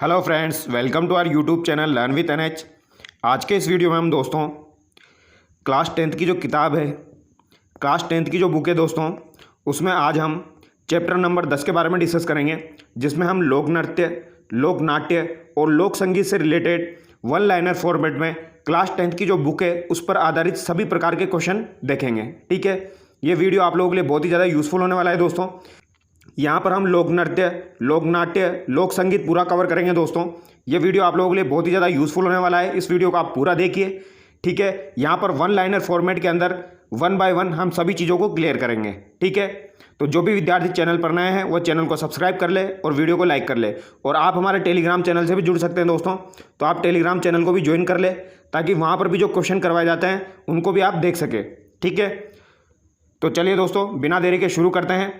Hello friends, welcome to our YouTube channel learn with NH. आज के इस video में हम दोस्तों क्लास 10th की जो किताब है, क्लास 10th की जो बुक है दोस्तों, उसमें आज हम चैप्टर नंबर 10 के बारे में डिस्कस करेंगे, जिसमें हम लोक नृत्य, लोक नाट्य और लोक संगीत से रिलेटेड वन लाइनर फॉर्मेट में क्लास 10th की जो बुक है उस पर आधारित सभी प्रकार के क्वेश्चन देखेंगे। ठीक है, ये वीडियो आप लोगों के लिए बहुत ही ज़्यादा यूज़फुल होने वाला है दोस्तों। यहाँ पर हम लोक नृत्य, लोक नाट्य, लोक संगीत पूरा कवर करेंगे दोस्तों। ये वीडियो आप लोगों के लिए बहुत ही ज़्यादा यूज़फुल होने वाला है। इस वीडियो को आप पूरा देखिए। ठीक है, यहाँ पर वन लाइनर फॉर्मेट के अंदर वन बाय वन हम सभी चीज़ों को क्लियर करेंगे। ठीक है, तो जो भी विद्यार्थी चैनल पर नए हैं वो चैनल को सब्सक्राइब कर ले और वीडियो को लाइक कर ले। और आप हमारे टेलीग्राम चैनल से भी जुड़ सकते हैं दोस्तों, तो आप टेलीग्राम चैनल को भी ज्वाइन कर ले, ताकि वहाँ पर भी जो क्वेश्चन करवाए जाते हैं उनको भी आप देख सके। ठीक है, तो चलिए दोस्तों, बिना देरी के शुरू करते हैं।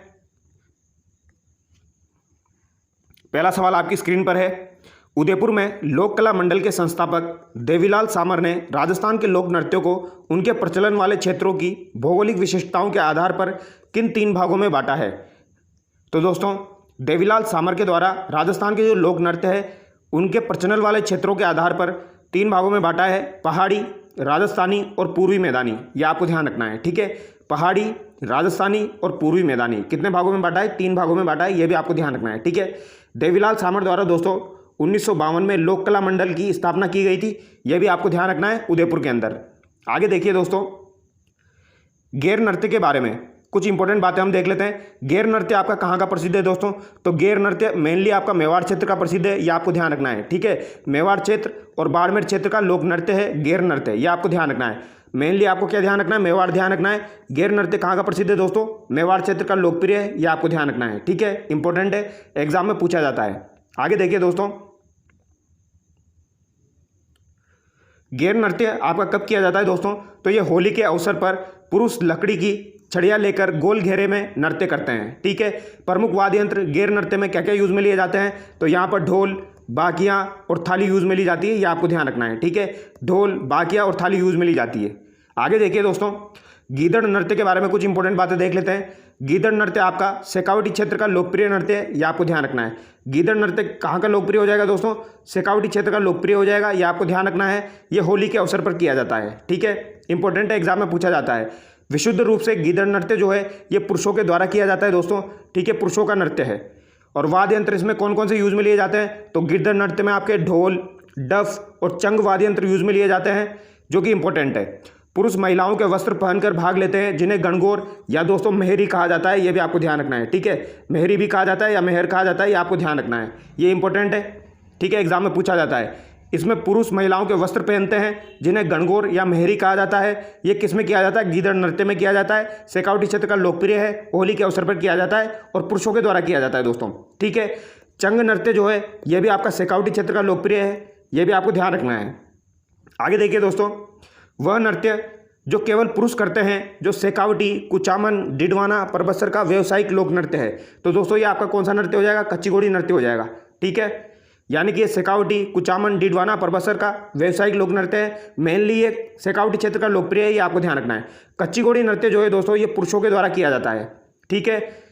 पहला सवाल आपकी स्क्रीन पर है। उदयपुर में लोक कला मंडल के संस्थापक देवीलाल सामर ने राजस्थान के लोक नृत्यों को उनके प्रचलन वाले क्षेत्रों की भौगोलिक विशेषताओं के आधार पर किन 3 भागों में बांटा है? तो दोस्तों, देवीलाल सामर के द्वारा राजस्थान के जो लोक नृत्य है उनके प्रचलन वाले क्षेत्रों के आधार पर 3 भागों में बांटा है। पहाड़ी, राजस्थानी और पूर्वी मैदानी। ये आपको ध्यान रखना है। ठीक है, पहाड़ी, राजस्थानी और पूर्वी मैदानी कितने भागों में बांटा है? 3 भागों में बांटा है। ये भी आपको ध्यान रखना है। ठीक है, देवीलाल सामर द्वारा दोस्तों 1952 में लोक कला मंडल की स्थापना की गई थी। यह भी आपको ध्यान रखना है उदयपुर के अंदर। आगे देखिए दोस्तों, गैर नृत्य के बारे में कुछ इंपॉर्टेंट बातें हम देख लेते हैं। गैर नृत्य आपका कहाँ का प्रसिद्ध है दोस्तों? तो गैर नृत्य मेनली आपका मेवाड़ क्षेत्र का प्रसिद्ध है। यह आपको ध्यान रखना है। ठीक है, मेवाड़ क्षेत्र और बाड़मेर क्षेत्र का लोक नृत्य है गैर नृत्य। यह आपको ध्यान रखना है। मेनली आपको क्या ध्यान रखना है? मेवाड़ ध्यान रखना है। गैर नृत्य कहाँ का प्रसिद्ध है दोस्तों? मेवाड़ क्षेत्र का लोकप्रिय है। यह आपको ध्यान रखना है। ठीक है, इंपॉर्टेंट है, एग्जाम में पूछा जाता है। आगे देखिए दोस्तों, गैर नृत्य आपका कब किया जाता है दोस्तों? तो ये होली के अवसर पर पुरुष लकड़ी की छड़ियाँ लेकर गोल घेरे में नृत्य करते हैं। ठीक है, प्रमुख वाद्य यंत्र गैर नृत्य में क्या क्या यूज में लिए जाते हैं? तो यहाँ पर ढोल, बाकियाँ और थाली यूज में ली जाती है। ये आपको ध्यान रखना है। ठीक है, ढोल, बाकियाँ और थाली यूज में ली जाती है। आगे देखिए दोस्तों, गीदड़ नृत्य के बारे में कुछ इंपॉर्टेंट बातें देख लेते हैं। गीदड़ नृत्य आपका शेखावटी क्षेत्र का लोकप्रिय नृत्य है। यह आपको ध्यान रखना है। गीदड़ नृत्य कहाँ का लोकप्रिय हो जाएगा दोस्तों? शेखावटी क्षेत्र का लोकप्रिय हो जाएगा। यह आपको ध्यान रखना है। यह होली के अवसर पर किया जाता है। ठीक है, इंपॉर्टेंट है, एग्जाम में पूछा जाता है। विशुद्ध रूप से गीदड़ नृत्य जो है ये पुरुषों के द्वारा किया जाता है दोस्तों। ठीक है, पुरुषों का नृत्य है। और वाद्य यंत्र इसमें कौन कौन से यूज में लिए जाते हैं? तो गिद्दड़ नृत्य में आपके ढोल, डफ और चंग वाद्य यंत्र यूज में लिए जाते हैं, जो कि इंपॉर्टेंट है। पुरुष महिलाओं के वस्त्र पहनकर भाग लेते हैं, जिन्हें गणगौर या दोस्तों मेहरी कहा जाता है। ये भी आपको ध्यान रखना है। ठीक है, मेहरी भी कहा जाता है या मेहर कहा जाता है, ये आपको ध्यान रखना है। ये इंपॉर्टेंट है। ठीक है, एग्जाम में पूछा जाता है। इसमें पुरुष महिलाओं के वस्त्र पहनते हैं, जिन्हें गणगौर या मेहरी कहा जाता है। ये किस में किया जाता है? गीदड़ नृत्य में किया जाता है। शेखावटी क्षेत्र का लोकप्रिय है, होली के अवसर पर किया जाता है और पुरुषों के द्वारा किया जाता है दोस्तों। ठीक है, चंग नृत्य जो है यह भी आपका शेखावटी क्षेत्र का लोकप्रिय है। यह भी आपको ध्यान रखना है। आगे देखिए दोस्तों, वह नृत्य जो केवल पुरुष करते हैं, जो शेखावटी, कुचामन, डिडवाना, परबसर का व्यावसायिक लोक नृत्य है। तो दोस्तों ये आपका कौन सा नृत्य हो जाएगा? कच्ची घोड़ी नृत्य हो जाएगा। ठीक है, यानी कि ये शेखावटी, कुचामन, डिडवाना, परबसर का व्यावसायिक लोक नृत्य है। मेनली ये शेखावटी क्षेत्र का लोकप्रिय है। ये आपको ध्यान रखना है। कच्ची घोड़ी नृत्य जो है दोस्तों ये पुरुषों के द्वारा किया जाता है। ठीक है,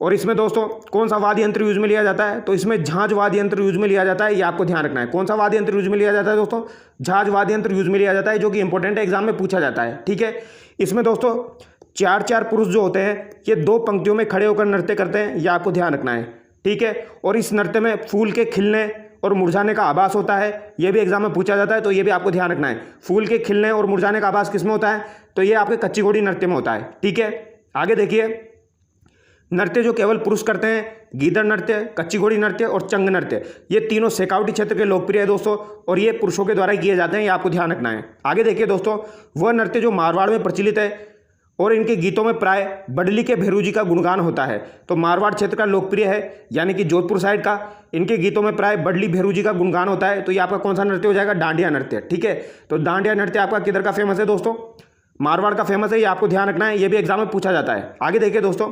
और इसमें दोस्तों कौन सा वाद्य यंत्र यूज में लिया जाता है? तो इसमें झांझ वाद्य यंत्र यूज में लिया जाता है। ये आपको ध्यान रखना है। कौन सा वाद्य यंत्र यूज में लिया जाता है दोस्तों? झांझ वाद्य यंत्र यूज में लिया जाता है, जो कि इंपॉर्टेंट है, एग्जाम में पूछा जाता है। ठीक है, इसमें दोस्तों 4 पुरुष जो होते हैं ये 2 पंक्तियों में खड़े होकर नृत्य करते हैं। ये आपको ध्यान रखना है। ठीक है, और इस नृत्य में फूल के खिलने और मुरझाने का आभास होता है। यह भी एग्जाम में पूछा जाता है, तो ये भी आपको ध्यान रखना है। फूल के खिलने और मुरझाने का आभास किस में होता है? तो ये आपके कच्ची घोड़ी नृत्य में होता है। ठीक है, आगे देखिए, नृत्य जो केवल पुरुष करते हैं, गीदड़ नृत्य, कच्ची घोड़ी नृत्य और चंग नृत्य, ये तीनों शेखावटी क्षेत्र के लोकप्रिय है दोस्तों, और ये पुरुषों के द्वारा किए जाते हैं। ये आपको ध्यान रखना है। आगे देखिए दोस्तों, वह नृत्य जो मारवाड़ में प्रचलित है और इनके गीतों में प्राय बडली के भेरू जी का गुणगान होता है। तो मारवाड़ क्षेत्र का लोकप्रिय है, यानी कि जोधपुर साइड का, इनके गीतों में प्राय बडली भेरू जी का गुणगान होता है। तो ये आपका कौन सा नृत्य हो जाएगा? डांडिया नृत्य। ठीक है, तो डांडिया नृत्य आपका किधर का फेमस है दोस्तों? मारवाड़ का फेमस है। ये आपको ध्यान रखना है। ये भी एग्जाम में पूछा जाता है। आगे देखिए दोस्तों,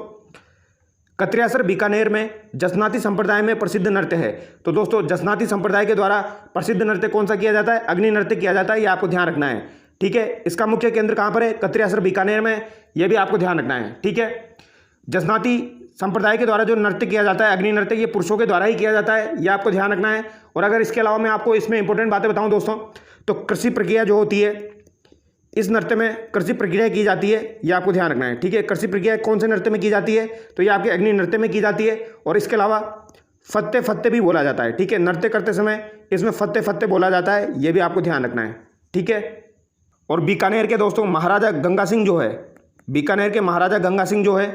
कत्रियासर बीकानेर में जसनाती संप्रदाय में प्रसिद्ध नृत्य है। तो दोस्तों जसनाती संप्रदाय के द्वारा प्रसिद्ध नृत्य कौन सा किया जाता है? अग्नि नृत्य किया जाता है। ये आपको ध्यान रखना है। ठीक है, इसका मुख्य केंद्र कहाँ पर है? कत्रियासर बीकानेर में। यह भी आपको ध्यान रखना है। ठीक है, जसनाती संप्रदाय के द्वारा जो नृत्य किया जाता है अग्नि नृत्य, ये पुरुषों के द्वारा ही किया जाता है, ये आपको ध्यान रखना है। और अगर इसके अलावा मैं आपको इसमें इंपॉर्टेंट बातें बताऊं दोस्तों, तो कृषि प्रक्रिया जो होती है इस नृत्य में कृषि प्रक्रिया की जाती है, ये आपको ध्यान रखना है, ठीक है। कृषि प्रक्रिया कौन से नृत्य में की जाती है, तो ये आपके अग्नि नृत्य में की जाती है। और इसके अलावा फत्ते फत्ते भी बोला जाता है, ठीक है। नृत्य करते समय इसमें फत्ते फत्ते बोला जाता है, ये भी आपको ध्यान रखना है, ठीक है। और बीकानेर के दोस्तों महाराजा गंगा सिंह जो है, बीकानेर के महाराजा गंगा सिंह जो है,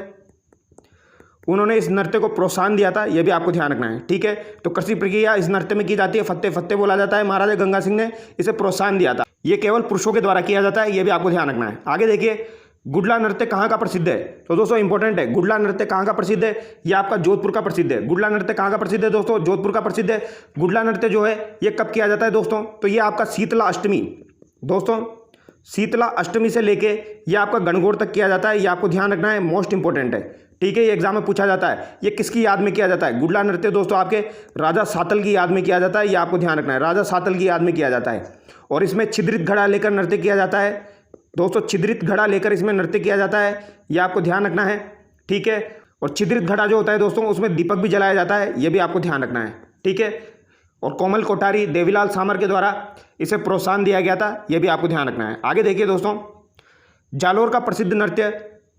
उन्होंने इस नृत्य को प्रोत्साहन दिया था, यह भी आपको ध्यान रखना है, ठीक है। तो कृषि प्रक्रिया इस नृत्य में की जाती है, फत्ते फत्ते बोला जाता है, महाराजा गंगा सिंह ने इसे प्रोत्साहन दिया था। ये केवल पुरुषों के द्वारा किया जाता है, यह भी आपको ध्यान रखना है। आगे देखिए, गुडला नृत्य कहाँ का प्रसिद्ध है, तो दोस्तों इंपॉर्टेंट है, गुडला नृत्य कहाँ का प्रसिद्ध है, ये आपका जोधपुर का प्रसिद्ध है। गुडला नृत्य कहाँ का प्रसिद्ध है दोस्तों, जोधपुर का प्रसिद्ध है। गुडला नृत्य जो है ये कब किया जाता है दोस्तों, तो ये आपका शीतला अष्टमी, दोस्तों शीतला अष्टमी से लेके ये आपका गणगौर तक किया जाता है, ये आपको ध्यान रखना है, मोस्ट इंपॉर्टेंट है, ठीक है। ये एग्जाम में पूछा जाता है, ये किसकी याद में किया जाता है, गुडला नृत्य दोस्तों आपके राजा सातल की याद में किया जाता है, ये आपको ध्यान रखना है, राजा सातल की याद में किया जाता है। और इसमें छिद्रित घड़ा लेकर नृत्य किया जाता है दोस्तों, छिद्रित घड़ा लेकर इसमें नृत्य किया जाता है, ये आपको ध्यान रखना है, ठीक है। और छिद्रित घड़ा जो होता है दोस्तों उसमें दीपक भी जलाया जाता है, ये भी आपको ध्यान रखना है, ठीक है। और कोमल कोठारी देवीलाल सामर के द्वारा इसे प्रोत्साहन दिया गया था, यह भी आपको ध्यान रखना है। आगे देखिए दोस्तों, जालोर का प्रसिद्ध नृत्य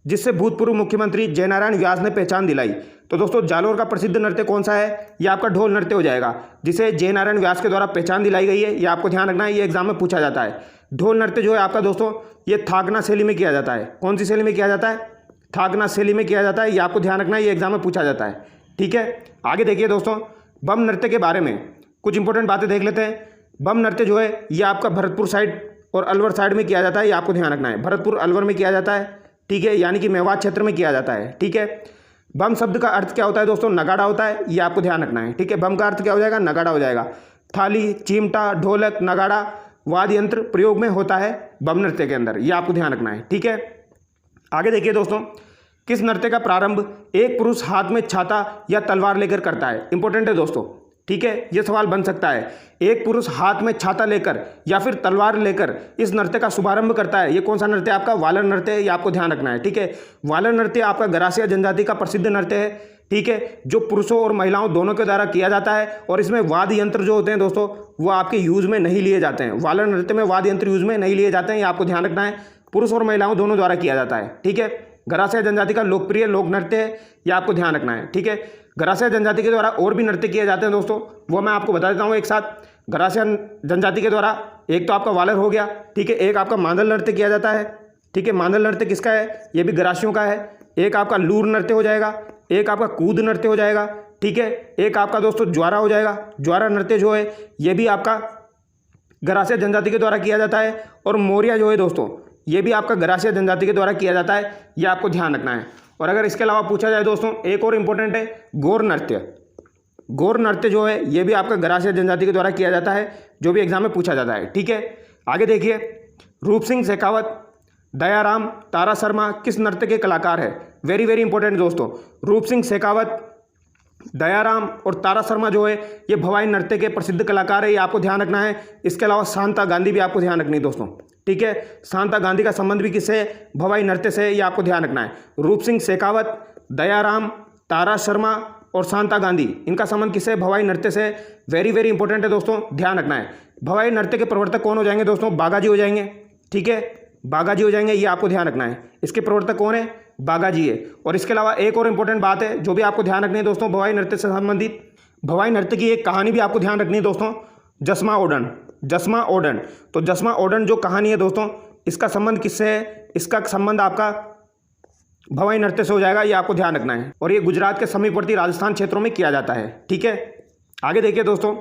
जिससे भूतपूर्व मुख्यमंत्री जयनारायण व्यास ने पहचान दिलाई, तो दोस्तों जालोर का प्रसिद्ध नृत्य कौन सा है, ये आपका ढोल नृत्य हो जाएगा, जिसे जयनारायण व्यास के द्वारा पहचान दिलाई गई है, ये आपको ध्यान रखना है, ये एग्जाम में पूछा जाता है। ढोल नृत्य जो है आपका दोस्तों ये थागना शैली में किया जाता है, कौन सी शैली में किया जाता है, थागना शैली में किया जाता है, ये आपको ध्यान रखना है, ये एग्जाम में पूछा जाता है, ठीक है। आगे देखिए दोस्तों, बम नृत्य के बारे में कुछ इंपॉर्टेंट बातें देख लेते हैं। बम नृत्य जो है ये आपका भरतपुर साइड और अलवर साइड में किया जाता है, ये आपको ध्यान रखना है, भरतपुर अलवर में किया जाता है, ठीक है, यानी कि मेवात क्षेत्र में किया जाता है, ठीक है। बम शब्द का अर्थ क्या होता है दोस्तों, नगाड़ा होता है, ये आपको ध्यान रखना है, ठीक है। बम का अर्थ क्या हो जाएगा, नगाड़ा हो जाएगा। थाली, चिमटा, ढोलक, नगाड़ा, वाद्य यंत्र प्रयोग में होता है बम नृत्य के अंदर, ये आपको ध्यान रखना है, ठीक है। आगे देखिए दोस्तों, किस नृत्य का प्रारंभ एक पुरुष हाथ में छाता या तलवार लेकर करता है, इंपॉर्टेंट है दोस्तों, ठीक है। यह सवाल बन सकता है, एक पुरुष हाथ में छाता लेकर या फिर तलवार लेकर इस नृत्य का शुभारंभ करता है, ये कौन सा नृत्य है आपका, वालर नृत्य है, ये आपको ध्यान रखना है, ठीक है। वालर नृत्य आपका गरासिया जनजाति का प्रसिद्ध नृत्य है, ठीक है, जो पुरुषों और महिलाओं दोनों के द्वारा किया जाता है। और इसमें वाद्य यंत्र जो होते हैं दोस्तों वो आपके यूज में नहीं लिए जाते हैं, वालर नृत्य में वाद्य यंत्र यूज में नहीं लिए जाते हैं, ये आपको ध्यान रखना है, पुरुष और महिलाओं दोनों द्वारा किया जाता है, ठीक है। गरासिया जनजाति का लोकप्रिय लोक नृत्य है, ये आपको ध्यान रखना है, ठीक है। गरासिया जनजाति के द्वारा और भी नृत्य किए जाते हैं दोस्तों, वो मैं आपको बता देता हूँ एक साथ। गरासिया जनजाति के द्वारा एक तो आपका वालर हो गया, ठीक है, एक आपका मांदल नृत्य किया जाता है, ठीक है। मांदल नृत्य किसका है, ये भी गरासियों का है। एक आपका लूर नृत्य हो जाएगा, एक आपका कूद नृत्य हो जाएगा, ठीक है। एक आपका दोस्तों ज्वारा हो जाएगा, ज्वारा नृत्य जो है ये भी आपका गरासिया जनजाति के द्वारा किया जाता है। और मोरिया जो है दोस्तों ये भी आपका गरासिया जनजाति के द्वारा किया जाता है, ये आपको ध्यान रखना है। और अगर इसके अलावा पूछा जाए दोस्तों, एक और इंपॉर्टेंट है गौर नृत्य। गौर नृत्य जो है ये भी आपका गरासिया जनजाति के द्वारा किया जाता है, जो भी एग्जाम में पूछा जाता है, ठीक है। आगे देखिए, रूप सिंह शेखावत, दयाराम, तारा शर्मा किस नृत्य के कलाकार है, वेरी वेरी इंपॉर्टेंट दोस्तों। रूप सिंह शेखावत, दयाराम और तारा शर्मा जो है ये भवाई नृत्य के प्रसिद्ध कलाकार है, ये आपको ध्यान रखना है। इसके अलावा शांता गांधी भी आपको ध्यान रखनी है दोस्तों, ठीक है। शांता गांधी का संबंध भी किससे है, भवाई नृत्य से, ये आपको ध्यान रखना है। रूप सिंह शेखावत, दयाराम, तारा शर्मा और शांता गांधी, इनका संबंध किससे, भवाई नृत्य से, वेरी वेरी इंपॉर्टेंट है दोस्तों, ध्यान रखना है। भवाई नृत्य के प्रवर्तक कौन हो जाएंगे दोस्तों, बागाजी हो जाएंगे, ठीक है, बागाजी हो जाएंगे, ये आपको ध्यान रखना है। इसके प्रवर्तक कौन है, बागाजी है। और इसके अलावा एक और इंपॉर्टेंट बात है जो भी आपको ध्यान रखनी है दोस्तों, भवाई नृत्य से संबंधित भवाई नृत्य की एक कहानी भी आपको ध्यान रखनी है दोस्तों, जसमा ओडन। जसमा ओडन, तो जसमा ओडन जो कहानी है दोस्तों इसका संबंध किससे है, इसका संबंध आपका भवाई नृत्य से हो जाएगा, ये आपको ध्यान रखना है। और ये गुजरात के समीपवर्ती राजस्थान क्षेत्रों में किया जाता है, ठीक है। आगे देखिए दोस्तों,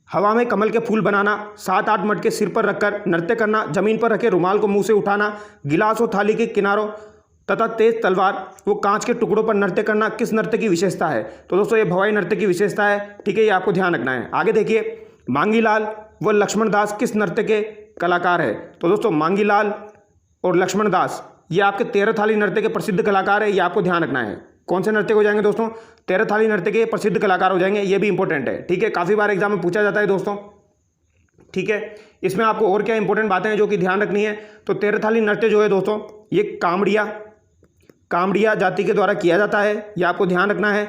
हवा में कमल के फूल बनाना, 7-8 मटके सिर पर रखकर नृत्य करना, जमीन पर रखे रुमाल को मुंह से उठाना, गिलास और थाली के किनारों तथा तेज तलवार वो कांच के टुकड़ों पर नृत्य करना किस नृत्य की विशेषता है, तो दोस्तों ये भवाई नृत्य की विशेषता है, ठीक है, ये आपको ध्यान रखना है। आगे देखिए, मांगीलाल व लक्ष्मण दास किस नृत्य के कलाकार है, तो दोस्तों मांगीलाल और लक्ष्मण दास ये आपके 13 थाली नृत्य के प्रसिद्ध कलाकार है, ये आपको ध्यान रखना है। कौन से नृत्य हो जाएंगे दोस्तों, 13 थाली नृत्य के प्रसिद्ध कलाकार हो जाएंगे, ये भी इंपॉर्टेंट है, ठीक है, काफ़ी बार एग्जाम में पूछा जाता है दोस्तों, ठीक है। इसमें आपको और क्या इंपॉर्टेंट बातें हैं जो कि ध्यान रखनी है, तो 13 थाली नृत्य जो है दोस्तों ये कामड़िया, कामड़िया जाति के द्वारा किया जाता है, ये आपको ध्यान रखना है।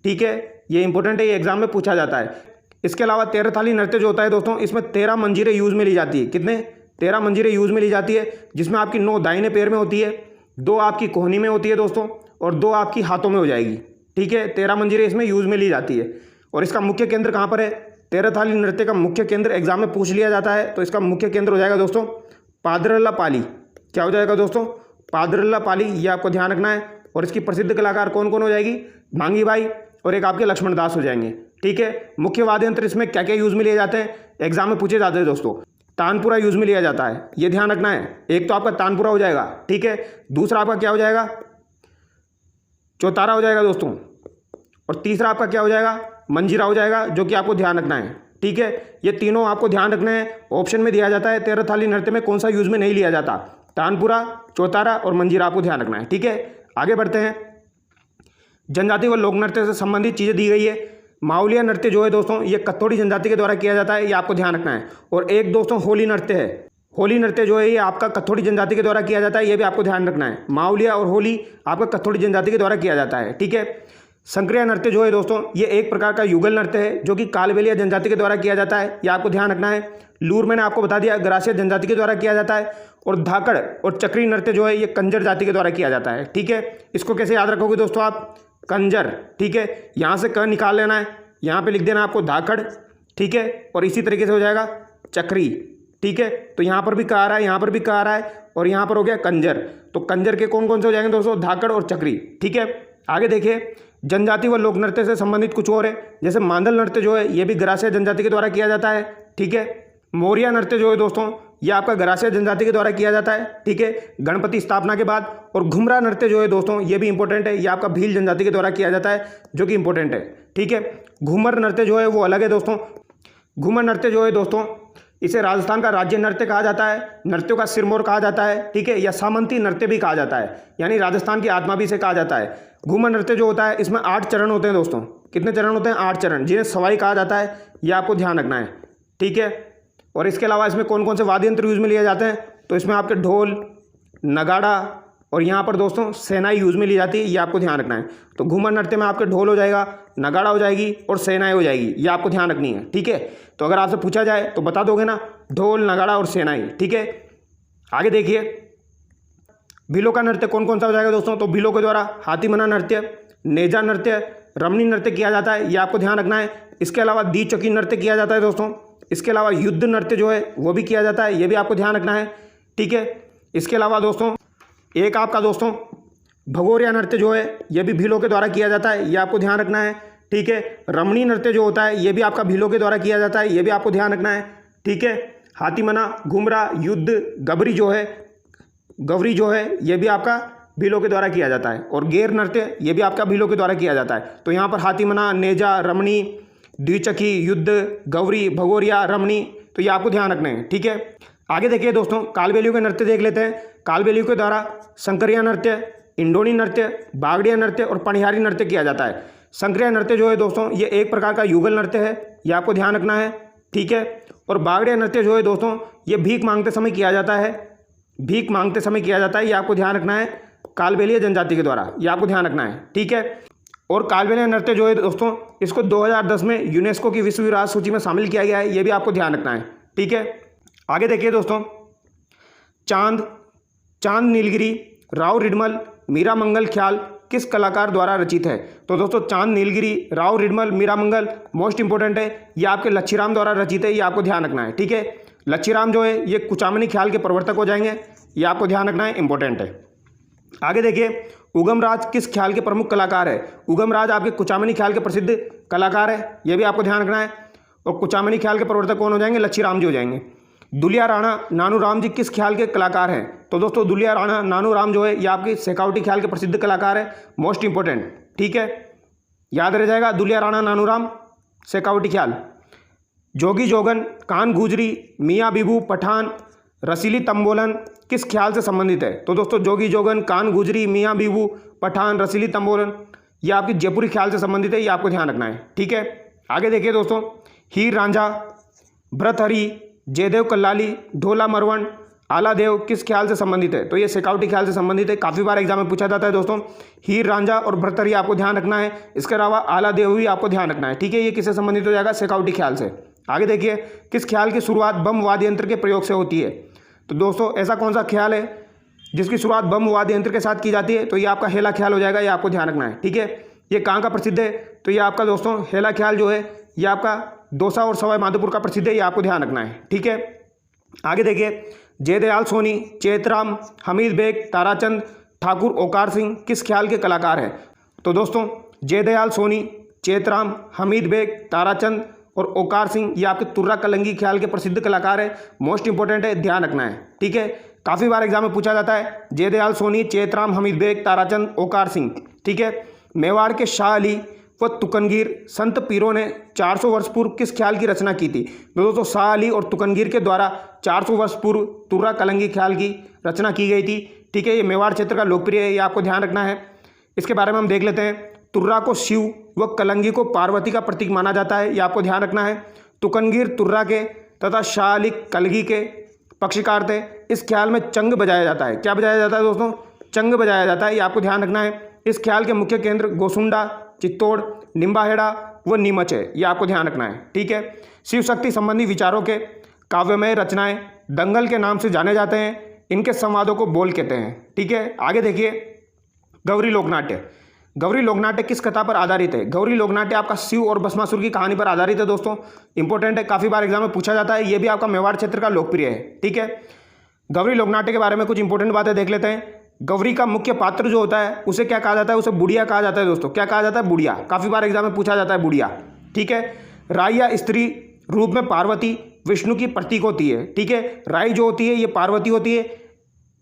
ठीक है, ये इंपॉर्टेंट है, ये एग्जाम में पूछा जाता है। इसके अलावा तेरह थाली नृत्य जो होता है दोस्तों, इसमें 13 मंजीरें यूज में ली जाती है। कितने? 13 मंजीरें यूज में ली जाती है, जिसमें आपकी 9 दाहिने पैर में होती है, 2 आपकी कोहनी में होती है दोस्तों, और 2 आपकी हाथों में हो जाएगी। ठीक है, 13 मंजीरें इसमें यूज में ली जाती है। और इसका मुख्य केंद्र कहाँ पर है? तेरह थाली नृत्य का मुख्य केंद्र एग्जाम में पूछ लिया जाता है, तो इसका मुख्य केंद्र हो जाएगा दोस्तों पादरल्लापाली। क्या हो जाएगा दोस्तों? पादरल्लापाली, ये आपको ध्यान रखना है। और इसकी प्रसिद्ध कलाकार कौन कौन हो जाएगी? मांगी बाई और एक आपके लक्ष्मण दास हो जाएंगे। ठीक है, मुख्य वाद्य यंत्र इसमें क्या क्या यूज में लिए जाते हैं, एग्जाम में पूछे जाते हैं दोस्तों। तानपुरा यूज में लिया जाता है, ये ध्यान रखना है। एक तो आपका तानपुरा हो जाएगा, ठीक है। दूसरा आपका क्या हो जाएगा? चौतारा हो जाएगा दोस्तों। और तीसरा आपका क्या हो जाएगा? मंजीरा हो जाएगा, जो कि आपको ध्यान रखना है। ठीक है, ये तीनों आपको ध्यान रखना है। ऑप्शन में दिया जाता है तेरह थाली नृत्य में कौन सा यूज में नहीं लिया जाता, तानपुरा, चौतारा और मंजीरा आपको ध्यान रखना है। ठीक है, आगे बढ़ते हैं। जनजाति व लोक नृत्य से संबंधित चीज़ें दी गई है। मावलिया नृत्य जो है दोस्तों, ये कत्थोड़ी जनजाति के द्वारा किया जाता है, ये आपको ध्यान रखना है। और एक दोस्तों होली नृत्य है, होली नृत्य जो है ये आपका कत्थोड़ी जनजाति के द्वारा किया जाता है, ये भी आपको ध्यान रखना है। मावलिया और होली आपका कत्थोड़ी जनजाति के द्वारा किया जाता है। ठीक है, संक्रिया नृत्य जो है दोस्तों, ये एक प्रकार का युगल नृत्य है, जो कि कालबेलिया जनजाति के द्वारा किया जाता है, ये आपको ध्यान रखना है। लूर मैंने आपको बता दिया, गरासिया जनजाति के द्वारा किया जाता है। और धाकड़ और चक्री नृत्य जो है ये कंजर जाति के द्वारा किया जाता है। ठीक है, इसको कैसे याद रखोगे दोस्तों आप? कंजर। ठीक है, यहाँ से क निकाल लेना है, यहाँ पे लिख देना आपको धाकड़। ठीक है, और इसी तरीके से हो जाएगा चक्री। ठीक है, तो यहाँ पर भी क आ रहा है, यहाँ पर भी क आ रहा है, और यहाँ पर हो गया कंजर। तो कंजर के कौन कौन से हो जाएंगे दोस्तों? धाकड़ और चक्री। ठीक है, आगे देखिए। जनजाति व लोक नृत्य से संबंधित कुछ और है, जैसे मांदल नृत्य जो है ये भी गरासिया जनजाति के द्वारा किया जाता है। ठीक है, मौर्या नृत्य जो है दोस्तों, ये आपका गरासिया जनजाति के द्वारा किया जाता है। ठीक है, गणपति स्थापना के बाद। और घुमरा नृत्य जो है दोस्तों, ये भी इंपॉर्टेंट है, ये आपका भील जनजाति के द्वारा किया जाता है, जो कि इंपॉर्टेंट है। ठीक है, घूमर नृत्य जो है वो अलग है दोस्तों। घूमर नृत्य जो है दोस्तों, इसे राजस्थान का राज्य नृत्य कहा जाता है, नृत्यों का सिरमौर कहा जाता है। ठीक है, या सामंती नृत्य भी कहा जाता है, यानी राजस्थान की आत्मा भी इसे कहा जाता है। घूमर नृत्य जो होता है इसमें 8 चरण होते हैं दोस्तों। कितने चरण होते हैं? 8 चरण, जिन्हें सवाई कहा जाता है, ये आपको ध्यान रखना है। ठीक है, और इसके अलावा इसमें कौन कौन से वाद्य यंत्र यूज में लिए जाते हैं, तो इसमें आपके ढोल, नगाड़ा और यहाँ पर दोस्तों सेनाई यूज में ली जाती है, ये आपको ध्यान रखना है। तो घूमर नृत्य में आपके ढोल हो जाएगा, नगाड़ा हो जाएगी और सेनाई हो जाएगी, ये आपको ध्यान रखनी है। ठीक है, तो अगर आपसे पूछा जाए तो बता दोगे ना, ढोल, नगाड़ा और सेनाई। ठीक है, आगे देखिए। भीलों का नृत्य कौन कौन सा हो जाएगा दोस्तों? तो भीलों के द्वारा हाथीमना नृत्य, नेजा नृत्य, रमणी नृत्य किया जाता है, ये आपको ध्यान रखना है। इसके अलावा द्विचक्री नृत्य किया जाता है दोस्तों। इसके अलावा युद्ध नृत्य जो है वो भी किया जाता है, ये भी आपको ध्यान रखना है। ठीक है, इसके अलावा दोस्तों एक आपका दोस्तों भगोरिया नृत्य जो है ये भी भीलों के द्वारा किया जाता है, ये आपको ध्यान रखना है। ठीक है, रमणी नृत्य जो होता है ये भी आपका भीलों के द्वारा किया जाता है, ये भी आपको ध्यान रखना है। ठीक है, हाथीमना, घुमरा, युद्ध, गबरी जो है ये भी आपका भीलों के द्वारा किया जाता है। और गेर नृत्य ये भी आपका भीलों के द्वारा किया जाता है। तो यहाँ पर हाथीमना, नेजा, रमणी, द्विचकी, युद्ध, गौरी, भगोरिया, रमणी, तो ये आपको ध्यान रखना है। ठीक है, आगे देखिए दोस्तों, कालबेलियों के नृत्य देख लेते हैं। कालबेलियों के द्वारा संकरिया नृत्य, इंडोनी नृत्य, बागड़िया नृत्य और पनिहारी नृत्य किया जाता है। संकरिया नृत्य जो है दोस्तों ये एक प्रकार का युगल नृत्य है, ये आपको ध्यान रखना है। ठीक है, और बागड़िया नृत्य जो है दोस्तों ये भीख मांगते समय किया जाता है, भीख मांगते समय किया जाता है, ये आपको ध्यान रखना है, कालबेलिया जनजाति के द्वारा, ये आपको ध्यान रखना है। ठीक है, और कालबेलिया नृत्य जो है दोस्तों इसको 2010 में यूनेस्को की विश्व विरासत सूची में शामिल किया गया है, ये भी आपको ध्यान रखना है। ठीक है, आगे देखिए दोस्तों। चांद नीलगिरी, राव रिडमल, मीरा मंगल ख्याल किस कलाकार द्वारा रचित है? तो दोस्तों चांद नीलगिरी, राव रिडमल, मीरा मंगल मोस्ट इंपोर्टेंट है, ये आपके लच्छीराम द्वारा रचित है, ये आपको ध्यान रखना है। ठीक है, लच्छीराम जो है ये कुचामनी ख्याल के प्रवर्तक हो जाएंगे, ये आपको ध्यान रखना है, इंपॉर्टेंट है। आगे देखिए, उगमराज किस ख्याल के प्रमुख कलाकार है? उगमराज आपके कुचामनी ख्याल के प्रसिद्ध कलाकार है, ये भी आपको ध्यान रखना है। और कुचामनी ख्याल के प्रवर्तक कौन हो जाएंगे? लच्छीराम जी हो जाएंगे। दुलिया राणा नानूराम जी किस ख्याल के कलाकार हैं? तो दोस्तों दुलिया राणा नानूराम जो है ये आपके शेखावटी ख्याल के प्रसिद्ध कलाकार है, मोस्ट इंपॉर्टेंट। ठीक है, याद रह जाएगा, दुलिया राणा नानूराम, शेखावटी ख्याल। जोगी जोगन, कान गुजरी, मियाँ बीबू, पठान, रसीली तंबोलन किस ख्याल से संबंधित है? तो दोस्तों जोगी जोगन, कान गुजरी, मियाँ बीबू, पठान, रसीली तंबोलन ये आपकी जयपुरी ख्याल से संबंधित है, ये आपको ध्यान रखना है। ठीक है, आगे देखिए दोस्तों, हीर रांझा, भ्रतहरि, जयदेव कल्लाली, ढोला मरवण, आला देव किस ख्याल से संबंधित है? तो ये शेखावटी ख्याल से संबंधित है, काफ़ी बार एग्जाम में पूछा जाता है दोस्तों। हीर रांझा और भर्तृहरि आपको ध्यान रखना है, इसके अलावा आला देव भी आपको ध्यान रखना है, ठीक है। ये किससे संबंधित हो जाएगा? शेखावटी ख्याल से। आगे देखिए, किस ख्याल की शुरुआत बम वाद्य यंत्र के प्रयोग से होती है? तो दोस्तों ऐसा कौन सा ख्याल है जिसकी शुरुआत बम वाद्य यंत्र के साथ की जाती है? तो ये आपका हेला ख्याल हो जाएगा, ये आपको ध्यान रखना है, ठीक है। ये कहाँ का प्रसिद्ध है? तो ये आपका दोस्तों हेला ख्याल जो है ये आपका दौसा और सवाई माधोपुर का प्रसिद्ध है, ये आपको ध्यान रखना है, ठीक है। आगे देखिए, जयदयाल सोनी, चेतराम, हमीद बेग, ताराचंद, ठाकुर ओकार सिंह किस ख्याल के कलाकार हैं? तो दोस्तों जयदयाल सोनी, चेतराम, हमीद बेग, ताराचंद और ओकार सिंह ये आपके तुर्रा कलंगी ख्याल के प्रसिद्ध कलाकार हैं। मोस्ट इंपॉर्टेंट है, ध्यान रखना है, ठीक है। काफ़ी बार एग्जाम में पूछा जाता है, जयदयाल सोनी, चेतराम, हमीद बेग, ताराचंद, ओकार सिंह, ठीक है। मेवाड़ के शाह अली व तुकनगीर संत पीरों ने 400 वर्ष पूर्व किस ख्याल की रचना की थी? तो दोस्तों शाह अली और तुकनगीर के द्वारा 400 वर्ष पूर्व तुर्रा कलंगी ख्याल की रचना की गई थी, ठीक है। ये मेवाड़ क्षेत्र का लोकप्रिय है, ये आपको ध्यान रखना है। इसके बारे में हम देख लेते हैं। तुर्रा को शिव व कलंगी को पार्वती का प्रतीक माना जाता है, ये आपको ध्यान रखना है। तुकनगीर तुर्रा के तथा शाह अली कलगी के पक्षकार थे। इस ख्याल में चंग बजाया जाता है। क्या बजाया जाता है दोस्तों? चंग बजाया जाता है, ये आपको ध्यान रखना है। इस ख्याल के मुख्य केंद्र गोसुंडा, चित्तौड़, निम्बाहेड़ा व नीमच है, ये आपको ध्यान रखना है, ठीक है। शिव शक्ति संबंधी विचारों के काव्यमय रचनाएं दंगल के नाम से जाने जाते हैं। इनके संवादों को बोल कहते हैं, ठीक है। आगे देखिए, गौरी लोकनाट्य। गौरी लोकनाट्य किस कथा पर आधारित है? गौरी लोकनाट्य आपका शिव और भस्मासुर की कहानी पर आधारित है दोस्तों। इंपॉर्टेंट है, काफ़ी बार एग्जाम में पूछा जाता है। ये भी आपका मेवाड़ क्षेत्र का लोकप्रिय है, ठीक है। गौरी लोकनाट्य के बारे में कुछ इंपॉर्टेंट बातें देख लेते हैं। गौरी का मुख्य पात्र जो होता है उसे क्या कहा जाता है? उसे बुढ़िया कहा जाता है दोस्तों। क्या कहा जाता है? बुढ़िया। काफ़ी बार एग्जाम में पूछा जाता है बुढ़िया, ठीक है। राई या स्त्री रूप में पार्वती विष्णु की प्रतीक होती है, ठीक है। राई जो होती है ये पार्वती होती है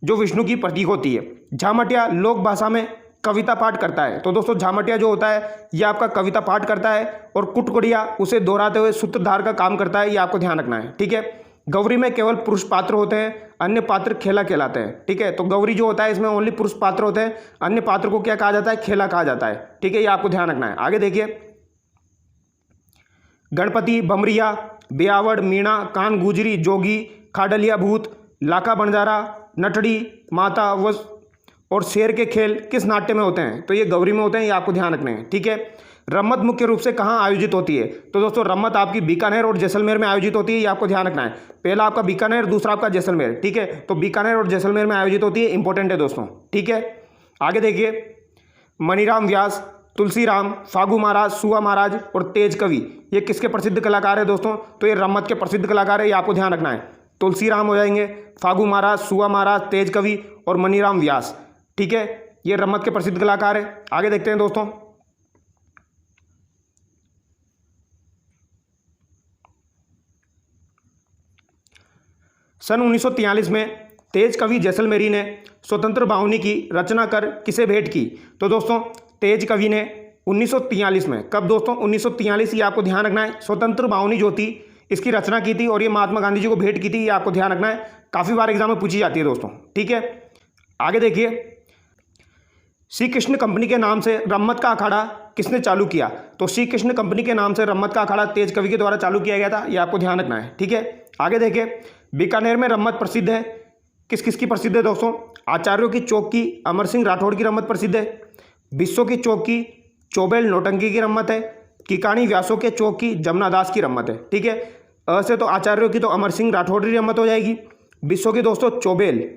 जो विष्णु की प्रतीक होती है। झामटिया लोक भाषा में कविता पाठ करता है। तो दोस्तों झामटिया जो होता है ये आपका कविता पाठ करता है और कुटकुड़िया उसे दोहराते हुए सूत्रधार का काम करता है, ये आपको ध्यान रखना है, ठीक है। गौरी में केवल पुरुष पात्र होते हैं, अन्य पात्र खेला कहलाते हैं, ठीक है। तो गौरी जो होता है इसमें ओनली पुरुष पात्र होते हैं, अन्य पात्र को क्या कहा जाता है? खेला कहा जाता है, ठीक है। ये आपको ध्यान रखना है। आगे देखिए, गणपति, बमरिया, ब्यावड़, मीणा, कान गुजरी, जोगी, खाडलिया भूत, लाखा बंजारा, नटड़ी, माता व और शेर के खेल किस नाट्य में होते हैं? तो ये गौरी में होते हैं, ये आपको ध्यान रखने हैं, ठीक है। रम्मत मुख्य रूप से कहाँ आयोजित होती है? तो दोस्तों रम्मत आपकी बीकानेर और जैसलमेर में आयोजित होती है, ये आपको ध्यान रखना है। पहला आपका बीकानेर, दूसरा आपका जैसलमेर, ठीक है। तो बीकानेर और जैसलमेर में आयोजित होती है, इंपॉर्टेंट है दोस्तों, ठीक है। आगे देखिए, मणिराम व्यास, तुलसीराम, फागू महाराज, सुआ महाराज और तेज कवि ये किसके प्रसिद्ध कलाकार है दोस्तों? तो ये रम्मत के प्रसिद्ध कलाकार है, ये आपको ध्यान रखना है। तुलसीराम हो जाएंगे, फागू महाराज, सुआ महाराज, तेज कवि और मणिराम व्यास, ठीक है। ये रम्मत के प्रसिद्ध कलाकार है। आगे देखते हैं दोस्तों, सन 1943 में तेज कवि जैसलमेरी ने स्वतंत्र बाहुनी की रचना कर किसे भेंट की? तो दोस्तों तेज कवि ने 1943 में, कब दोस्तों? 1943, ये आपको ध्यान रखना है। स्वतंत्र बाहुनी जो थी इसकी रचना की थी और ये महात्मा गांधी जी को भेंट की थी, ये आपको ध्यान रखना है। काफ़ी बार एग्जाम में पूछी जाती है दोस्तों, ठीक है। आगे देखिए, श्री कृष्ण कंपनी के नाम से रम्मत का अखाड़ा किसने चालू किया? तो श्री कृष्ण कंपनी के नाम से रम्मत का अखाड़ा तेज कवि के द्वारा चालू किया गया था, ये आपको ध्यान रखना है, ठीक है। आगे देखिए, बीकानेर में रम्मत प्रसिद्ध है, किस किस की प्रसिद्ध है दोस्तों? आचार्यों की चौक की अमर सिंह राठौड़ की रम्मत प्रसिद्ध है, बिस्सों की चौक की चौबेल नौटंकी की रम्मत है, किकाणी व्यासों के चौक की जमुना दास की रम्मत है, ठीक है। ऐसे तो आचार्यों की तो अमर सिंह राठौड़ की रम्मत हो जाएगी, बिस्सों की दोस्तों चौबेल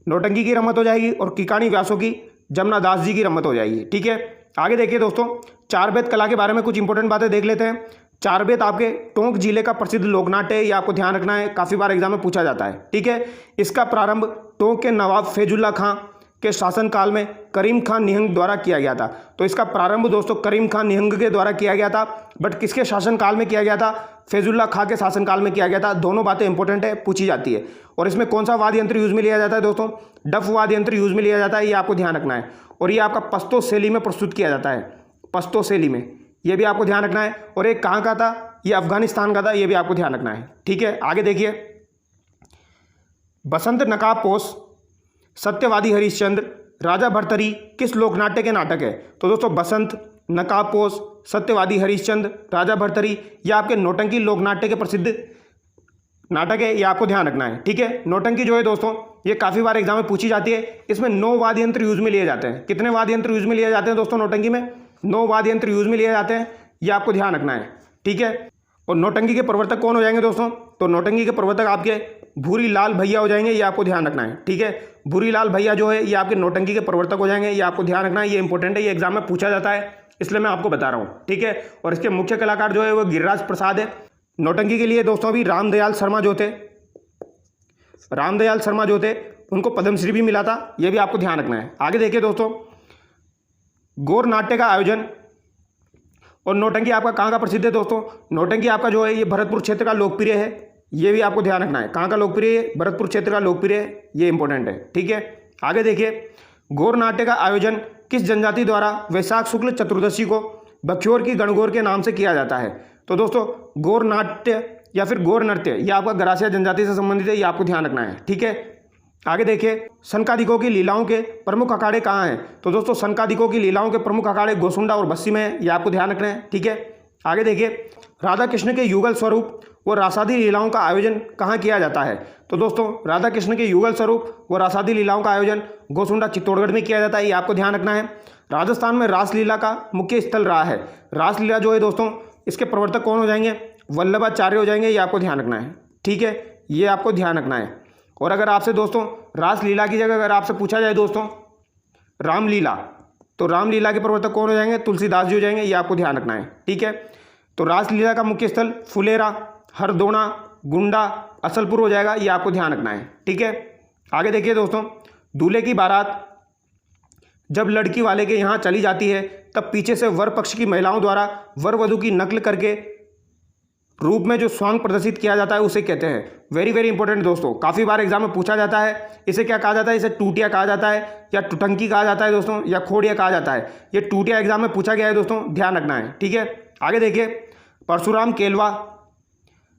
नौटंकी की रम्मत हो जाएगी और किकाणी व्यासों की जमुना दास जी की रम्मत हो जाएगी, ठीक है। आगे देखिए दोस्तों, चार बेत कला के बारे में कुछ इंपॉर्टेंट बातें देख लेते हैं। चार बेत आपके टोंक जिले का प्रसिद्ध लोकनाट्य है, ये आपको ध्यान रखना है, काफ़ी बार एग्जाम में पूछा जाता है, ठीक है। इसका प्रारंभ टोंक के नवाब फैजुल्ला खां के शासनकाल में करीम खान निहंग द्वारा किया गया था। तो इसका प्रारंभ दोस्तों करीम खान निहंग के द्वारा किया गया था, बट किसके शासनकाल में किया गया था? फैजुल्ला खां के शासनकाल में किया गया था। दोनों बातें इंपॉर्टेंट है, पूछी जाती है। और इसमें कौन सा वाद्य यंत्र यूज में लिया जाता है दोस्तों? डफ वाद्य यंत्र यूज में लिया जाता है, ये आपको ध्यान रखना है। और ये आपका पश्तो शैली में प्रस्तुत किया जाता है, पश्तो शैली में, ये भी आपको ध्यान रखना है। और एक कहाँ का था? ये अफगानिस्तान का था, ये भी आपको ध्यान रखना है, ठीक है। आगे देखिए, बसंत नकाबपोश, सत्यवादी हरिश्चंद्र, राजा भर्तरी किस लोकनाट्य के नाटक है? तो दोस्तों बसंत नकाबपोश, सत्यवादी हरिश्चंद्र, राजा भर्तरी ये आपके नौटंकी लोकनाट्य के प्रसिद्ध नाटक है, ये आपको ध्यान रखना है। ठीक है, नौटंकी जो है दोस्तों ये काफ़ी बार एग्जाम में पूछी जाती है। इसमें 9 वाद्य यंत्र यूज में लिए जाते हैं। कितने वाद्य यंत्र यूज में लिए जाते हैं दोस्तों नौटंकी में? 9 वाद्य यंत्र यूज में लिए जाते हैं, ये आपको ध्यान रखना है। ठीक है, और नौटंकी के प्रवर्तक कौन हो जाएंगे दोस्तों? तो नौटंकी के प्रवर्तक आपके भूरी लाल भैया हो जाएंगे, ये आपको ध्यान रखना है। ठीक है, भूरी लाल भैया जो है ये आपके नौटंकी के प्रवर्तक हो जाएंगे, ये आपको ध्यान रखना है। ये इंपॉर्टेंट है, ये एग्जाम में पूछा जाता है, इसलिए मैं आपको बता रहा हूँ। ठीक है, और इसके मुख्य कलाकार जो है वो गिरिराज प्रसाद है। नौटंकी के लिए दोस्तों अभी रामदयाल शर्मा जो थे उनको पद्मश्री भी मिला था, ये भी आपको ध्यान रखना है। आगे देखिए दोस्तों, गौर नाट्य का आयोजन और नौटंकी आपका कहाँ का प्रसिद्ध है दोस्तों? नौटंकी आपका जो है ये भरतपुर क्षेत्र का लोकप्रिय है, ये भी आपको ध्यान रखना है। कहाँ का लोकप्रिय है? भरतपुर क्षेत्र का लोकप्रिय है, ये इंपॉर्टेंट है। ठीक है, आगे देखिए, गौर नाट्य का आयोजन किस जनजाति द्वारा वैशाख शुक्ल चतुर्दशी को बख्योर की गणगौर के नाम से किया जाता है? तो दोस्तों गौर नाट्य या फिर गौर नृत्य ये आपका गरासिया जनजाति से संबंधित है, ये आपको ध्यान रखना है। ठीक है, आगे देखिए, सनकादिकों की लीलाओं के प्रमुख अखाड़े कहाँ हैं? तो दोस्तों सनकादिकों की लीलाओं के प्रमुख अखाड़े गोसुंडा और बस्सी में है, ये आपको ध्यान रखना है। ठीक है, आगे देखिए, राधा कृष्ण के युगल स्वरूप व रासादी लीलाओं का आयोजन कहाँ किया जाता है? तो दोस्तों राधा कृष्ण के युगल स्वरूप व रासादी लीलाओं का आयोजन गोसुंडा चित्तौड़गढ़ में किया जाता है, ये आपको ध्यान रखना है। राजस्थान में रासलीला का मुख्य स्थल रहा है। रासलीला जो है दोस्तों इसके प्रवर्तक कौन हो जाएंगे? वल्लभाचार्य हो जाएंगे, ये आपको ध्यान रखना है। ठीक है, ये आपको ध्यान रखना है। और अगर आपसे दोस्तों रासलीला की जगह अगर आपसे पूछा जाए दोस्तों रामलीला, तो रामलीला के प्रवर्तक कौन हो जाएंगे? तुलसीदास जी हो जाएंगे, ये आपको ध्यान रखना है। ठीक है, तो रासलीला का मुख्य स्थल फुलेरा, हरदोना, गुंडा, असलपुर हो जाएगा, ये आपको ध्यान रखना है। ठीक है, आगे देखिए दोस्तों, दूल्हे की बारात जब लड़की वाले के यहाँ चली जाती है तब पीछे से वर पक्ष की महिलाओं द्वारा वर वधू की नकल करके रूप में जो स्वांग प्रदर्शित किया जाता है उसे कहते हैं। वेरी वेरी इंपॉर्टेंट दोस्तों, काफ़ी बार एग्जाम में पूछा जाता है। इसे क्या कहा जाता है? इसे टूटिया कहा जाता है, या टुटंकी कहा जाता है दोस्तों, या खोड़िया कहा जाता है। ये टूटिया एग्जाम में पूछा गया है दोस्तों, ध्यान रखना है। ठीक है, आगे देखिए, परशुराम केलवा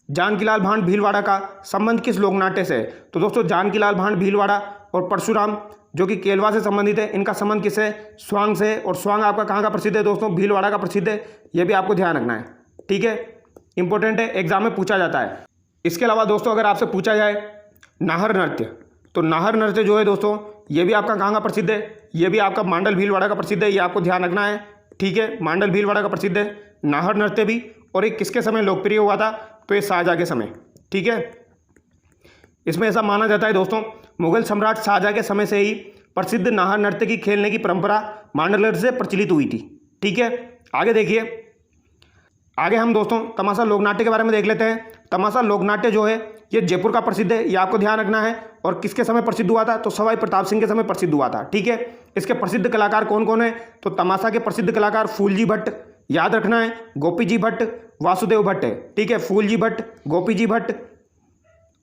जानकीलाल भांड भीलवाड़ा का संबंध किस लोकनाट्य से है? तो दोस्तों जानकीलाल भांड भीलवाड़ा और परशुराम जो कि केलवा से संबंधित है, इनका संबंध किससे? स्वांग से। और स्वांग आपका कहाँ का प्रसिद्ध है दोस्तों? भीलवाड़ा का प्रसिद्ध है, ये भी आपको ध्यान रखना है। ठीक है, इंपॉर्टेंट है, एग्जाम में पूछा जाता है। इसके अलावा दोस्तों अगर आपसे पूछा जाए नाहर नृत्य, तो नाहर नृत्य जो है दोस्तों ये भी आपका कहाँ का प्रसिद्ध है? ये भी आपका मांडल भीलवाड़ा का प्रसिद्ध है, ये आपको ध्यान रखना है। ठीक है, मांडल भीलवाड़ा का प्रसिद्ध है नाहर नृत्य भी। और ये किसके समय लोकप्रिय हुआ था? तो ये शाहजहाँ के समय। ठीक है, इसमें ऐसा माना जाता है दोस्तों मुगल सम्राट शाहजहाँ के समय से ही प्रसिद्ध नाहर नृत्य की खेलने की परंपरा मांडल नृत्य से प्रचलित हुई थी। ठीक है, आगे देखिए, आगे हम दोस्तों तमाशा लोकनाट्य के बारे में देख लेते हैं। तमाशा लोकनाट्य जो है ये जयपुर का प्रसिद्ध है, ये आपको ध्यान रखना है। और किसके समय प्रसिद्ध हुआ था? तो सवाई प्रताप सिंह के समय प्रसिद्ध हुआ था। ठीक है, इसके प्रसिद्ध कलाकार कौन कौन है? तो तमाशा के प्रसिद्ध कलाकार फूलजी भट्ट, याद रखना है, गोपी जी भट्ट, वासुदेव भट्ट है। ठीक है, फूलजी भट्ट, गोपी जी भट्ट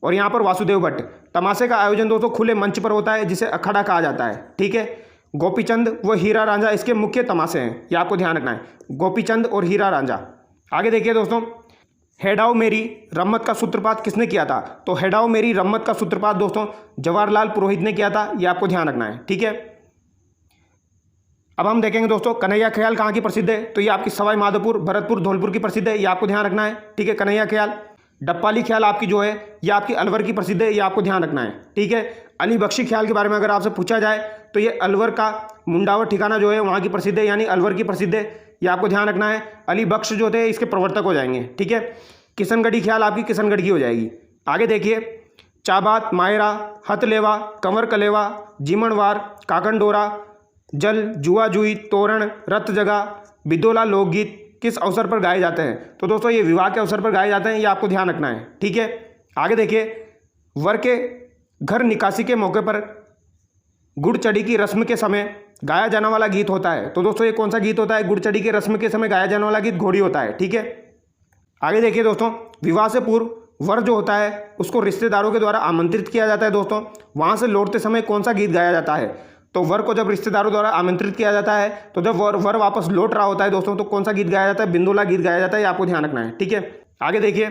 और यहाँ पर वासुदेव भट्ट। तमाशे का आयोजन दोस्तों खुले मंच पर होता है जिसे अखाड़ा कहा जाता है। ठीक है, गोपीचंद व हीरा रांझा इसके मुख्य तमाशे हैं, ये आपको ध्यान रखना है, गोपीचंद और हीरा रांझा। आगे देखिए दोस्तों, हेडाओ मेरी रम्मत का सूत्रपात किसने किया था? तो हेडाओ मेरी रम्मत का सूत्रपात दोस्तों जवाहरलाल पुरोहित ने किया था, ये आपको ध्यान रखना है। ठीक है, अब हम देखेंगे दोस्तों कन्हैया ख्याल कहाँ की प्रसिद्ध है? तो ये आपकी सवाई माधोपुर, भरतपुर, धौलपुर की प्रसिद्ध है, ये आपको ध्यान रखना है। ठीक है, कन्हैया ख्याल। डप्पाली ख्याल आपकी जो है ये आपकी अलवर की प्रसिद्ध है, ये आपको ध्यान रखना है। ठीक है, अली बख्शी ख्याल के बारे में अगर आपसे पूछा जाए तो ये अलवर का मुंडावर ठिकाना जो है वहाँ की प्रसिद्ध है, यानी अलवर की प्रसिद्ध है, ये आपको ध्यान रखना है। अली बख्श जो थे इसके प्रवर्तक हो जाएंगे। ठीक है, किशनगढ़ी ख्याल आपकी किशनगढ़ की हो जाएगी। आगे देखिए, चाबात, मायरा, हथलेवा, कंवर कलेवा, जीमणवार, काकनडोरा, जल, जुआ जुई, तोरण, रत जगा, बिदोला लोकगीत किस अवसर पर गाए जाते हैं? तो दोस्तों ये विवाह के अवसर पर गाए जाते हैं, ये आपको ध्यान रखना है। ठीक है, आगे देखिए, वर के घर निकासी के मौके पर गुड़चड़ी की रस्म के समय गाया जाने वाला गीत होता है। तो दोस्तों ये कौन सा गीत होता है? गुड़चड़ी की रस्म के समय गाया जाने वाला गीत घोड़ी होता है। ठीक है, आगे देखिए दोस्तों, विवाह से पूर्व वर जो होता है उसको रिश्तेदारों के द्वारा आमंत्रित किया जाता है। दोस्तों वहाँ से लौटते समय कौन सा गीत गाया जाता है? तो वर को जब रिश्तेदारों द्वारा आमंत्रित किया जाता है तो जब वर वापस लौट रहा होता है दोस्तों तो कौन सा गीत गाया जाता है? बिंदुला गीत गाया जाता है, ये आपको ध्यान रखना है। ठीक है, आगे देखिए,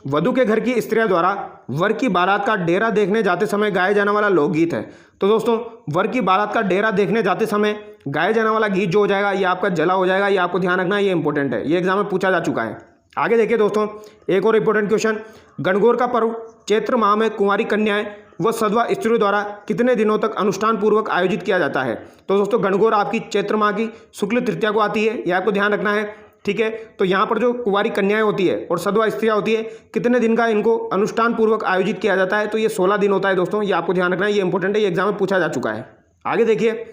वधू के घर की स्त्रियों द्वारा वर की बारात का डेरा देखने जाते समय गाया जाने वाला लोकगीत है। तो दोस्तों वर की बारात का डेरा देखने जाते समय गाया जाने वाला गीत जो हो जाएगा ये आपका जला हो जाएगा, ये आपको ध्यान रखना है, ये इंपॉर्टेंट है, ये एग्जाम में पूछा जा चुका है। आगे देखिए दोस्तों, एक और इम्पोर्टेंट क्वेश्चन, गणगौर का पर्व चैत्र माह में कुंवारी कन्याएं व सधवा स्त्रियों द्वारा कितने दिनों तक अनुष्ठान पूर्वक आयोजित किया जाता है। तो दोस्तों गणगौर आपकी चैत्र माह की शुक्ल तृतीया को आती है, यह आपको ध्यान रखना है। ठीक है, तो यहाँ पर जो कुंवारी कन्याएं होती है और सधवा स्त्रियाँ होती है, कितने दिन का इनको अनुष्ठान पूर्वक आयोजित किया जाता है। तो ये 16 दिन होता है दोस्तों, ये आपको ध्यान रखना है, ये इंपॉर्टेंट है, ये एग्जाम में पूछा जा चुका है। आगे देखिए,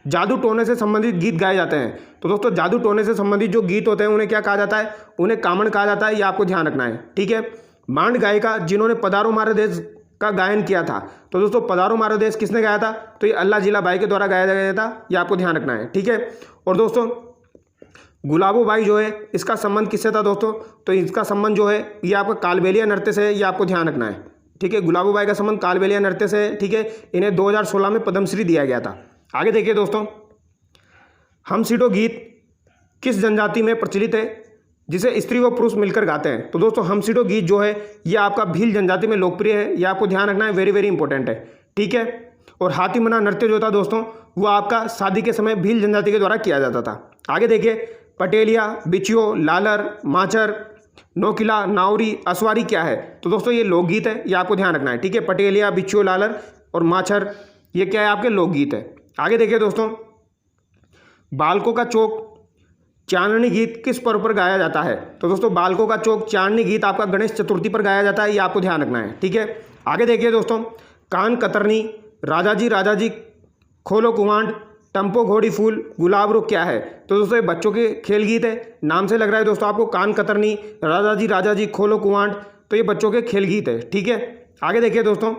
जादू टोने से संबंधित गीत गाए जाते हैं। तो दोस्तों जादू टोने से संबंधित जो गीत होते हैं उन्हें क्या कहा जाता है, उन्हें कामण कहा जाता है, ये आपको ध्यान रखना है। ठीक है, मांड गायिका जिन्होंने पधारो मारे देश का गायन किया था। तो दोस्तों पधारो मारे देश किसने गाया था, तो ये अल्लाह जिला बाई के द्वारा गाया गया था, ये आपको ध्यान रखना है। ठीक है, और दोस्तों गुलाबो बाई जो है इसका संबंध किससे था दोस्तों, तो इसका संबंध जो है ये आपका कालबेलिया नृत्य से है, ये आपको ध्यान रखना है। ठीक है, गुलाबो बाई का संबंध कालबेलिया नृत्य से है। ठीक है, इन्हें 2016 में पद्मश्री दिया गया था। आगे देखिए दोस्तों, हम सीटो गीत किस जनजाति में प्रचलित है जिसे स्त्री व पुरुष मिलकर गाते हैं। तो दोस्तों हम सीटो गीत जो है ये आपका भील जनजाति में लोकप्रिय है, ये आपको ध्यान रखना है, वेरी वेरी इंपॉर्टेंट है। ठीक है, और हाथी मना नृत्य जो था दोस्तों वो आपका शादी के समय भील जनजाति के द्वारा किया जाता था। आगे देखिए, पटेलिया, बिचियो, लालर, माचर, नोकिला, नावरी, असवारी क्या है। तो दोस्तों ये लोकगीत है, ये आपको ध्यान रखना है। ठीक है, पटेलिया, बिचियो, लालर और माचर ये क्या है, आपके लोकगीत है। आगे देखिए दोस्तों, बालकों का चौक चांदनी गीत किस पर्व पर गाया जाता है। तो दोस्तों बालकों का चौक चांदनी गीत आपका गणेश चतुर्थी पर गाया जाता है, ये आपको ध्यान रखना है। ठीक है, आगे देखिए दोस्तों, कान कतरनी, राजा जी खोलो कुमांड, टम्पो घोड़ी फूल, गुलाब रुख क्या है। तो दोस्तों ये बच्चों के खेल गीत है, नाम से लग रहा है दोस्तों आपको, कान कतरनी, राजा जी खोलो कुमांड, तो ये बच्चों के खेल गीत है। ठीक है, आगे देखिए दोस्तों,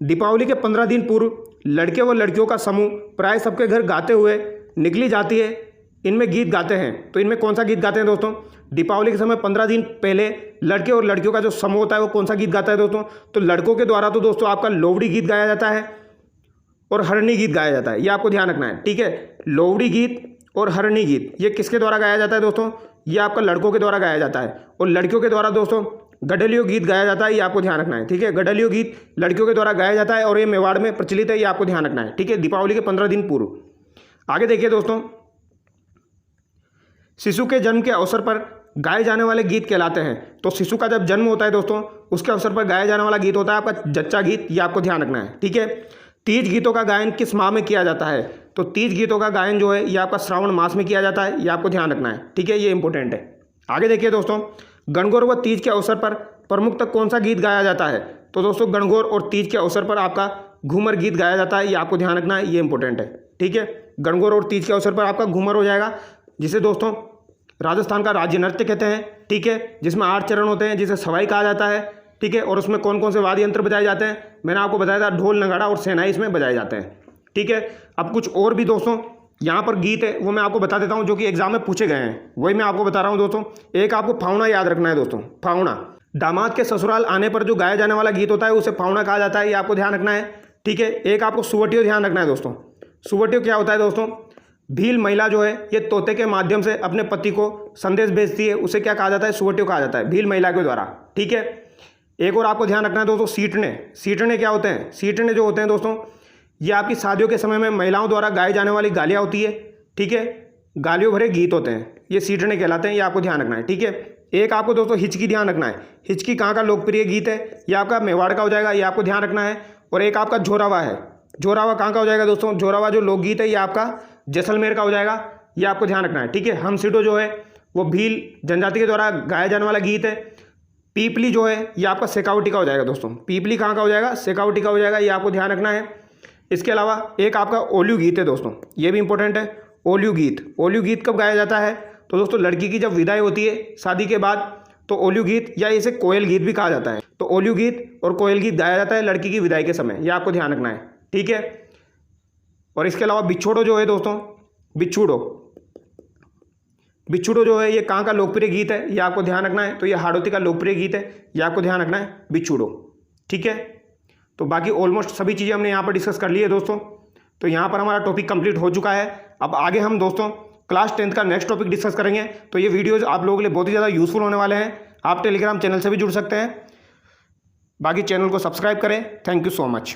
दीपावली के 15 दिन पूर्व लड़के व लड़कियों का समूह प्राय सबके घर गाते हुए निकली जाती है, इनमें गीत गाते हैं। तो इनमें कौन सा गीत गाते हैं दोस्तों, दीपावली के समय 15 दिन पहले लड़के और लड़कियों का जो समूह होता है वो कौन सा गीत गाता है दोस्तों, तो लड़कों के द्वारा तो दोस्तों आपका लोवड़ी गीत गाया जाता है और हरणी गीत गाया जाता है, ये आपको ध्यान रखना है। ठीक है, लोवड़ी गीत और हरणी गीत ये किसके द्वारा गाया जाता है दोस्तों, ये आपका लड़कों के द्वारा गाया जाता है, और लड़कियों के द्वारा दोस्तों गडलियो गीत गाया जाता है, ये आपको ध्यान रखना है। ठीक है, गडलियो गीत लड़कियों के द्वारा गाया जाता है और ये मेवाड़ में प्रचलित है, ये आपको ध्यान रखना है। ठीक है, दीपावली के 15 दिन पूर्व। आगे देखिए दोस्तों, शिशु के जन्म के अवसर पर गाए जाने वाले गीत कहलाते हैं। तो शिशु का जब जन्म होता है दोस्तों उसके अवसर पर गाया जाने वाला गीत होता है आपका जच्चा गीत, ये आपको ध्यान रखना है। ठीक है, तीज गीतों का गायन किस माह में किया जाता है। तो तीज गीतों का गायन जो है ये आपका श्रावण मास में किया जाता है, ये आपको ध्यान रखना है। ठीक है, ये इंपॉर्टेंट है। आगे देखिए दोस्तों, गणगौर व तीज के अवसर पर प्रमुख तक कौन सा गीत गाया जाता है। तो दोस्तों गणगौर और तीज के अवसर पर आपका घूमर गीत गाया जाता है, ये आपको ध्यान रखना है, ये इंपॉर्टेंट है। ठीक है, गणगौर और तीज के अवसर पर आपका घूमर हो जाएगा, जिसे दोस्तों राजस्थान का राज्य नृत्य कहते हैं। ठीक है, जिसमें 8 चरण होते हैं, जिसे सवाई कहा जाता है। ठीक है, और उसमें कौन कौन से वाद्य यंत्र बजाए जाते हैं, मैंने आपको बताया था, ढोल, नगाड़ा और शहनाई इसमें बजाए जाते हैं। ठीक है, अब कुछ और भी दोस्तों यहाँ पर गीत है वो मैं आपको बता देता हूँ जो कि एग्जाम में पूछे गए हैं, वही मैं आपको बता रहा हूँ दोस्तों। एक आपको फावड़ा याद रखना है दोस्तों, फावड़ा दामाद के ससुराल आने पर जो गाया जाने वाला गीत होता है उसे फावड़ा कहा जाता है, ये आपको ध्यान रखना है। ठीक है, एक आपको सुवटियो ध्यान रखना है दोस्तों। सुवटियो क्या होता है दोस्तों, भील महिला जो है ये तोते के माध्यम से अपने पति को संदेश भेजती है, उसे क्या कहा जाता है, सुवटियो कहा जाता है, भील महिला के द्वारा। ठीक है, एक और आपको ध्यान रखना है दोस्तों, सीटने। सीटने क्या होते हैं, सीटने जो होते हैं दोस्तों ये आपकी शादियों के समय में महिलाओं द्वारा गाई जाने वाली गालियाँ होती है। ठीक है, गालियों भरे गीत होते हैं, ये सीटने कहलाते हैं, ये आपको ध्यान रखना है। ठीक है, एक आपको दोस्तों हिचकी ध्यान रखना है। हिचकी कहाँ का लोकप्रिय गीत है, ये आपका मेवाड़ का हो जाएगा, ये आपको ध्यान रखना है। और एक आपका झोरावा है, झोरावा कहाँ का हो जाएगा दोस्तों, झोरावा जो लोकगीत है ये आपका जैसलमेर का हो जाएगा, ये आपको ध्यान रखना है। ठीक है, हम सीटो जो है वो भील जनजाति के द्वारा गाया जाने वाला गीत है। पीपली जो है ये आपका शेखावटी का हो जाएगा दोस्तों, पीपली कहाँ का हो जाएगा, शेखावटी का हो जाएगा, ये आपको ध्यान रखना है। इसके अलावा एक आपका ओलियो गीत है दोस्तों, ये भी इंपॉर्टेंट है, ओलियो गीत। ओलियो गीत कब गाया जाता है, तो दोस्तों लड़की की जब विदाई होती है शादी के बाद, तो ओलियो गीत या इसे कोयल गीत भी कहा जाता है। तो ओलियो गीत और कोयल गीत गाया जाता है लड़की की विदाई के समय, ये आपको ध्यान रखना है। ठीक है, और इसके अलावा बिछोड़ो जो है दोस्तों, बिछुड़ो, बिछुड़ो जो है ये कहाँ का लोकप्रिय गीत है, ये आपको ध्यान रखना है। तो ये हाड़ौती का लोकप्रिय गीत है, ये आपको ध्यान रखना है, बिछुड़ो। ठीक है, तो बाकी ऑलमोस्ट सभी चीज़ें हमने यहाँ पर डिस्कस कर ली है दोस्तों। तो यहाँ पर हमारा टॉपिक कंप्लीट हो चुका है। अब आगे हम दोस्तों क्लास 10th का नेक्स्ट टॉपिक डिस्कस करेंगे। तो ये वीडियोज़ आप लोगों के लिए बहुत ही ज़्यादा यूजफुल होने वाले हैं। आप टेलीग्राम चैनल से भी जुड़ सकते हैं, बाकी चैनल को सब्सक्राइब करें। Thank you so much.